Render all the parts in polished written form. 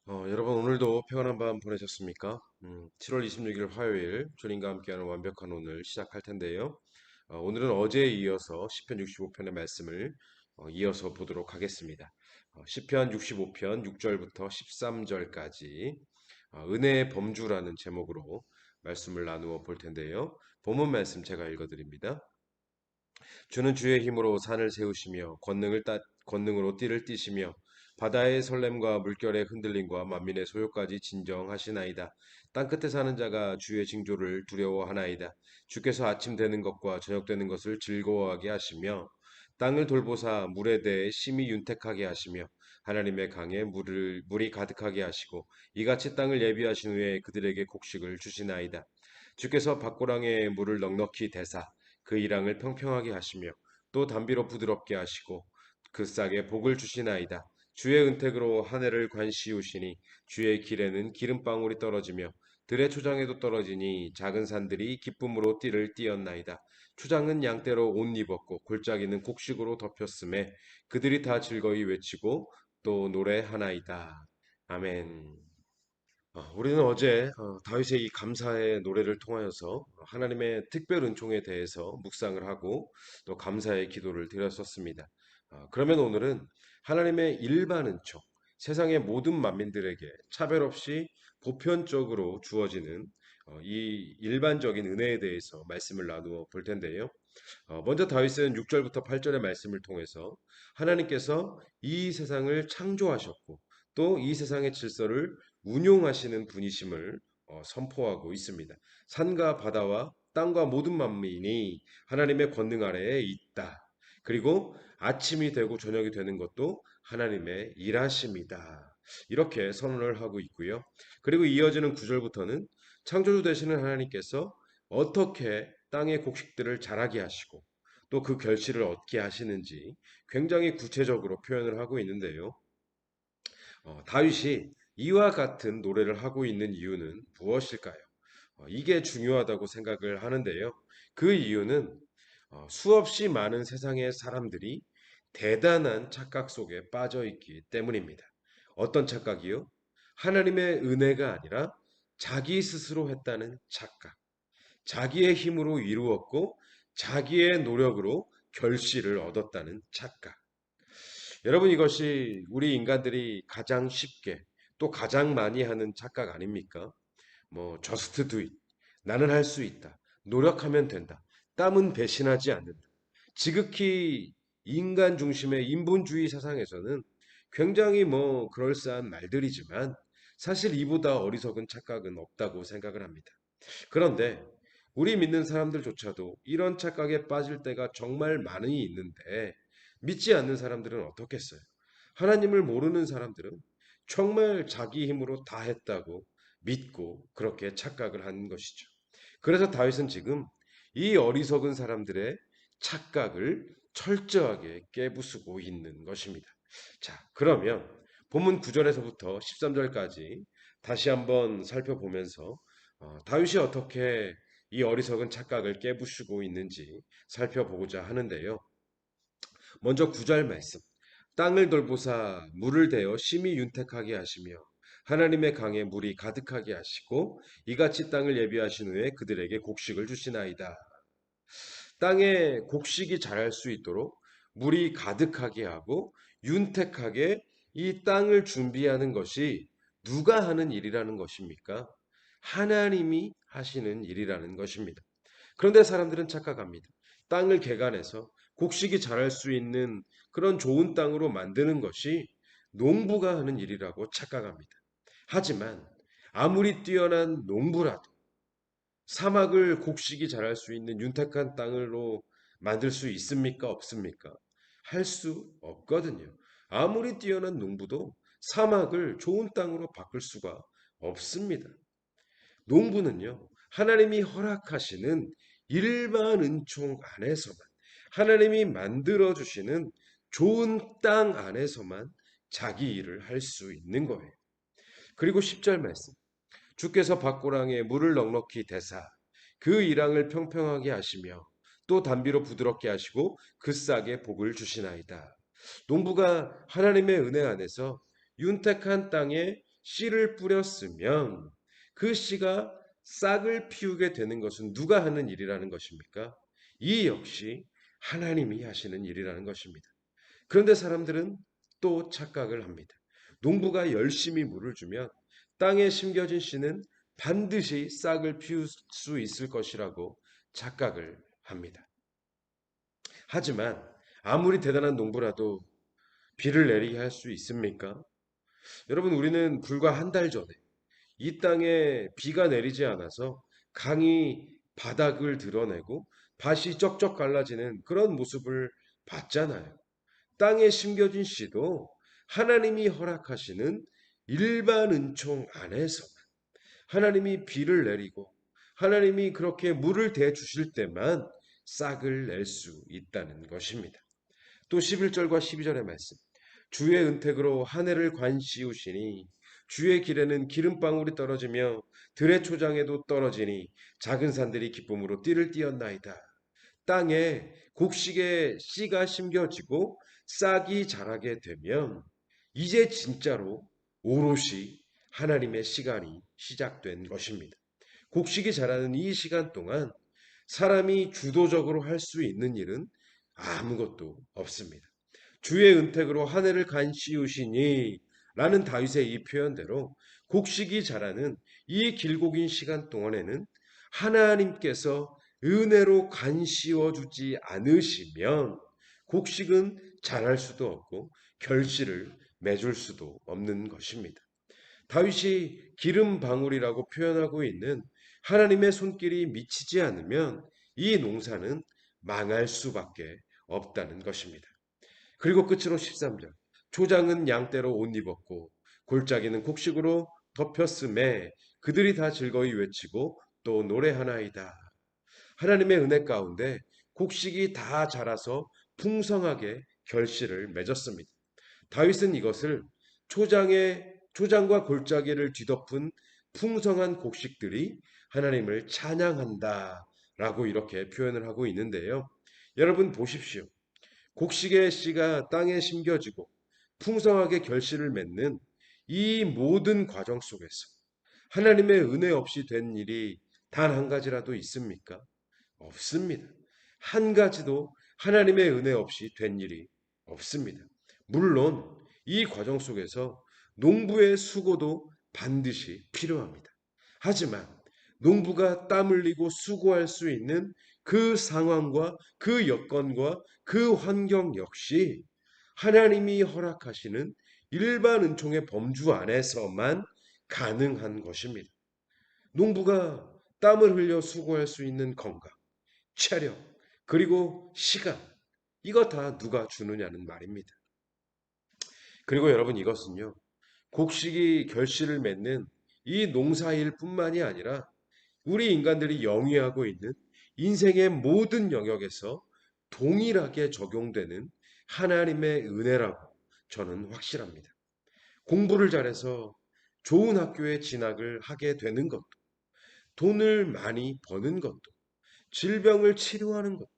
여러분 오늘도 평안한 밤 보내셨습니까? 7월 26일 화요일 주님과 함께하는 완벽한 오늘 시작할 텐데요. 오늘은 어제에 이어서 시편 65편의 말씀을 이어서 보도록 하겠습니다. 시편 65편 6절부터 13절까지 은혜의 범주라는 제목으로 말씀을 나누어 볼 텐데요. 본문 말씀 제가 읽어드립니다. 주는 주의 힘으로 산을 세우시며 권능으로 띠를 띠시며 바다의 설렘과 물결의 흔들림과 만민의 소요까지 진정하시나이다. 땅끝에 사는 자가 주의 징조를 두려워하나이다. 주께서 아침 되는 것과 저녁 되는 것을 즐거워하게 하시며 땅을 돌보사 물에 대해 심히 윤택하게 하시며 하나님의 강에 물이 가득하게 하시고 이같이 땅을 예비하신 후에 그들에게 곡식을 주시나이다. 주께서 밭고랑에 물을 넉넉히 대사 그 이랑을 평평하게 하시며 또 담비로 부드럽게 하시고 그 싹에 복을 주시나이다. 주의 은택으로 한 해를 관시우시니 주의 길에는 기름방울이 떨어지며 들의 초장에도 떨어지니 작은 산들이 기쁨으로 띠를 띠었나이다. 초장은 양떼로 옷 입었고 골짜기는 곡식으로 덮였음에 그들이 다 즐거이 외치고 또 노래하나이다. 아멘. 우리는 어제 다윗의 이 감사의 노래를 통하여서 하나님의 특별 은총에 대해서 묵상을 하고 또 감사의 기도를 드렸었습니다. 그러면 오늘은 하나님의 일반 은총, 세상의 모든 만민들에게 차별 없이 보편적으로 주어지는 이 일반적인 은혜에 대해서 말씀을 나누어 볼 텐데요. 먼저 다윗은 6절부터 8절의 말씀을 통해서 하나님께서 이 세상을 창조하셨고 또 이 세상의 질서를 운용하시는 분이심을 선포하고 있습니다. 산과 바다와 땅과 모든 만민이 하나님의 권능 아래에 있다. 그리고 아침이 되고 저녁이 되는 것도 하나님의 일하심이다. 이렇게 선언을 하고 있고요. 그리고 이어지는 9절부터는 창조주 되시는 하나님께서 어떻게 땅의 곡식들을 자라게 하시고 또 그 결실을 얻게 하시는지 굉장히 구체적으로 표현을 하고 있는데요. 다윗이 이와 같은 노래를 하고 있는 이유는 무엇일까요? 이게 중요하다고 생각을 하는데요. 그 이유는 수없이 많은 세상의 사람들이 대단한 착각 속에 빠져 있기 때문입니다. 어떤 착각이요? 하나님의 은혜가 아니라 자기 스스로 했다는 착각. 자기의 힘으로 이루었고 자기의 노력으로 결실을 얻었다는 착각. 여러분 이것이 우리 인간들이 가장 쉽게 또 가장 많이 하는 착각 아닙니까? 뭐 just do it. 나는 할 수 있다. 노력하면 된다. 땀은 배신하지 않는다. 지극히 인간 중심의 인본주의 세상에서는 굉장히 뭐 그럴싸한 말들이지만 사실 이보다 어리석은 착각은 없다고 생각을 합니다. 그런데 우리 믿는 사람들조차도 이런 착각에 빠질 때가 정말 많이 있는데 믿지 않는 사람들은 어떻겠어요? 하나님을 모르는 사람들은 정말 자기 힘으로 다 했다고 믿고 그렇게 착각을 하는 것이죠. 그래서 다윗은 지금 이 어리석은 사람들의 착각을 철저하게 깨부수고 있는 것입니다. 자, 그러면 본문 9절에서부터 13절까지 다시 한번 살펴보면서 다윗이 어떻게 이 어리석은 착각을 깨부수고 있는지 살펴보고자 하는데요. 먼저 9절 말씀. 땅을 돌보사 물을 대어 심히 윤택하게 하시며 하나님의 강에 물이 가득하게 하시고 이같이 땅을 예비하신 후에 그들에게 곡식을 주시나이다. 땅에 곡식이 자랄 수 있도록 물이 가득하게 하고 윤택하게 이 땅을 준비하는 것이 누가 하는 일이라는 것입니까? 하나님이 하시는 일이라는 것입니다. 그런데 사람들은 착각합니다. 땅을 개간해서 곡식이 자랄 수 있는 그런 좋은 땅으로 만드는 것이 농부가 하는 일이라고 착각합니다. 하지만 아무리 뛰어난 농부라도 사막을 곡식이 자랄 수 있는 윤택한 땅으로 만들 수 있습니까? 없습니까? 할 수 없거든요. 아무리 뛰어난 농부도 사막을 좋은 땅으로 바꿀 수가 없습니다. 농부는요, 하나님이 허락하시는 일반 은총 안에서만, 하나님이 만들어주시는 좋은 땅 안에서만 자기 일을 할 수 있는 거예요. 그리고 10절 말씀. 주께서 밭고랑에 물을 넉넉히 대사 그 이랑을 평평하게 하시며 또 단비로 부드럽게 하시고 그 싹에 복을 주시나이다. 농부가 하나님의 은혜 안에서 윤택한 땅에 씨를 뿌렸으면 그 씨가 싹을 피우게 되는 것은 누가 하는 일이라는 것입니까? 이 역시 하나님이 하시는 일이라는 것입니다. 그런데 사람들은 또 착각을 합니다. 농부가 열심히 물을 주면 땅에 심겨진 씨는 반드시 싹을 피울 수 있을 것이라고 착각을 합니다. 하지만 아무리 대단한 농부라도 비를 내리게 할 수 있습니까? 여러분, 우리는 불과 한 달 전에 이 땅에 비가 내리지 않아서 강이 바닥을 드러내고 밭이 쩍쩍 갈라지는 그런 모습을 봤잖아요. 땅에 심겨진 씨도 하나님이 허락하시는 일반 은총 안에서 하나님이 비를 내리고 하나님이 그렇게 물을 대 주실 때만 싹을 낼 수 있다는 것입니다. 또 11절과 12절의 말씀. 주의 은택으로 하늘을 관씌우시니 주의 길에는 기름방울이 떨어지며 들의 초장에도 떨어지니 작은 산들이 기쁨으로 띠를 띠었나이다. 땅에 곡식의 씨가 심겨지고 싹이 자라게 되면 이제 진짜로 오롯이 하나님의 시간이 시작된 것입니다. 곡식이 자라는 이 시간 동안 사람이 주도적으로 할 수 있는 일은 아무것도 없습니다. 주의 은택으로 하늘을 간씌우시니 라는 다윗의 이 표현대로 곡식이 자라는 이 길고 긴 시간 동안에는 하나님께서 은혜로 간씌워 주지 않으시면 곡식은 자랄 수도 없고 결실을 맺을 수도 없는 것입니다. 다윗이 기름 방울이라고 표현하고 있는 하나님의 손길이 미치지 않으면 이 농사는 망할 수밖에 없다는 것입니다. 그리고 끝으로 13절. 초장은 양떼로 옷 입었고 골짜기는 곡식으로 덮였음에 그들이 다 즐거이 외치고 또 노래하나이다. 하나님의 은혜 가운데 곡식이 다 자라서 풍성하게 결실을 맺었습니다. 다윗은 이것을 초장과 골짜기를 뒤덮은 풍성한 곡식들이 하나님을 찬양한다라고 이렇게 표현을 하고 있는데요. 여러분 보십시오. 곡식의 씨가 땅에 심겨지고 풍성하게 결실을 맺는 이 모든 과정 속에서 하나님의 은혜 없이 된 일이 단 한 가지라도 있습니까? 없습니다. 한 가지도 하나님의 은혜 없이 된 일이 없습니다. 물론 이 과정 속에서 농부의 수고도 반드시 필요합니다. 하지만 농부가 땀 흘리고 수고할 수 있는 그 상황과 그 여건과 그 환경 역시 하나님이 허락하시는 일반 은총의 범주 안에서만 가능한 것입니다. 농부가 땀을 흘려 수고할 수 있는 건강, 체력, 그리고 시간, 이거 다 누가 주느냐는 말입니다. 그리고 여러분 이것은요, 곡식이 결실을 맺는 이 농사일 뿐만이 아니라 우리 인간들이 영위하고 있는 인생의 모든 영역에서 동일하게 적용되는 하나님의 은혜라고 저는 확실합니다. 공부를 잘해서 좋은 학교에 진학을 하게 되는 것도, 돈을 많이 버는 것도, 질병을 치료하는 것도,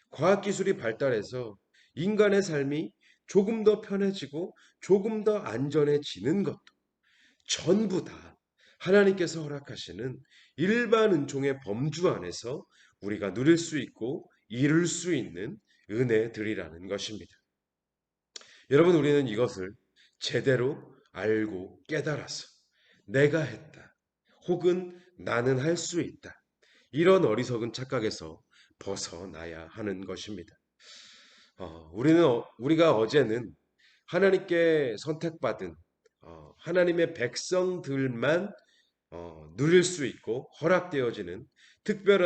과학기술이 발달해서 인간의 삶이 조금 더 편해지고 조금 더 안전해지는 것도 전부 다 하나님께서 허락하시는 일반 은총의 범주 안에서 우리가 누릴 수 있고 이룰 수 있는 은혜들이라는 것입니다. 여러분, 우리는 이것을 제대로 알고 깨달아서 내가 했다, 혹은 나는 할 수 있다, 이런 어리석은 착각에서 벗어나야 하는 것입니다. 우리가 어제는 하나님께 선택받은 하나님의 백성들만 누릴 수 있고 허락되어지는 특별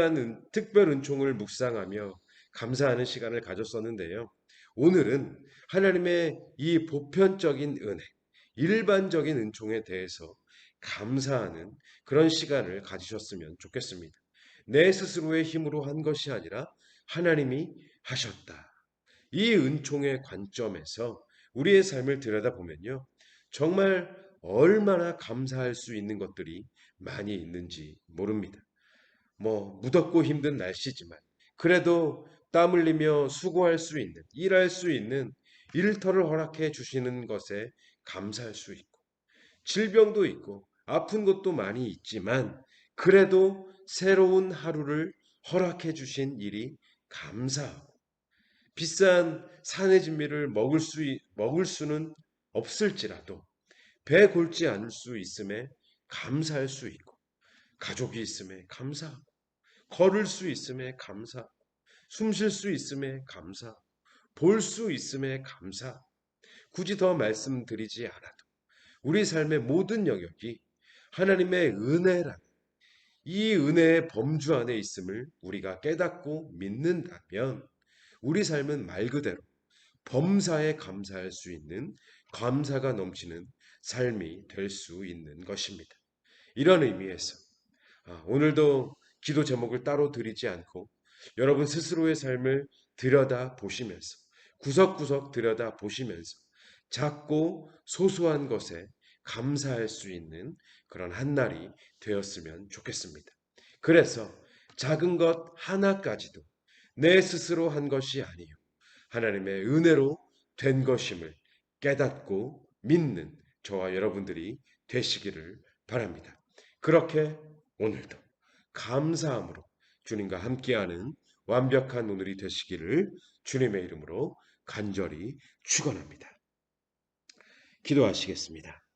은총을 묵상하며 감사하는 시간을 가졌었는데요. 오늘은 하나님의 이 보편적인 은혜, 일반적인 은총에 대해서 감사하는 그런 시간을 가지셨으면 좋겠습니다. 내 스스로의 힘으로 한 것이 아니라 하나님이 하셨다. 이 은총의 관점에서 우리의 삶을 들여다보면요. 정말 얼마나 감사할 수 있는 것들이 많이 있는지 모릅니다. 무덥고 힘든 날씨지만 그래도 땀 흘리며 수고할 수 있는, 일할 수 있는 일터를 허락해 주시는 것에 감사할 수 있고, 질병도 있고 아픈 것도 많이 있지만 그래도 새로운 하루를 허락해 주신 일이 감사하고 비싼 산의 진미를 먹을 수는 없을지라도 배 골지 않을 수 있음에 감사할 수 있고 가족이 있음에 감사하고 걸을 수 있음에 감사, 숨 쉴 수 있음에 감사, 볼 수 있음에 감사. 굳이 더 말씀드리지 않아도 우리 삶의 모든 영역이 하나님의 은혜란 이 은혜의 범주 안에 있음을 우리가 깨닫고 믿는다면 우리 삶은 말 그대로 범사에 감사할 수 있는 감사가 넘치는 삶이 될 수 있는 것입니다. 이런 의미에서 오늘도 기도 제목을 따로 드리지 않고 여러분 스스로의 삶을 들여다 보시면서 구석구석 들여다 보시면서 작고 소소한 것에 감사할 수 있는 그런 한 날이 되었으면 좋겠습니다. 그래서 작은 것 하나까지도 내 스스로 한 것이 아니요 하나님의 은혜로 된 것임을 깨닫고 믿는 저와 여러분들이 되시기를 바랍니다. 그렇게 오늘도 감사함으로 주님과 함께하는 완벽한 오늘이 되시기를 주님의 이름으로 간절히 축원합니다. 기도하시겠습니다.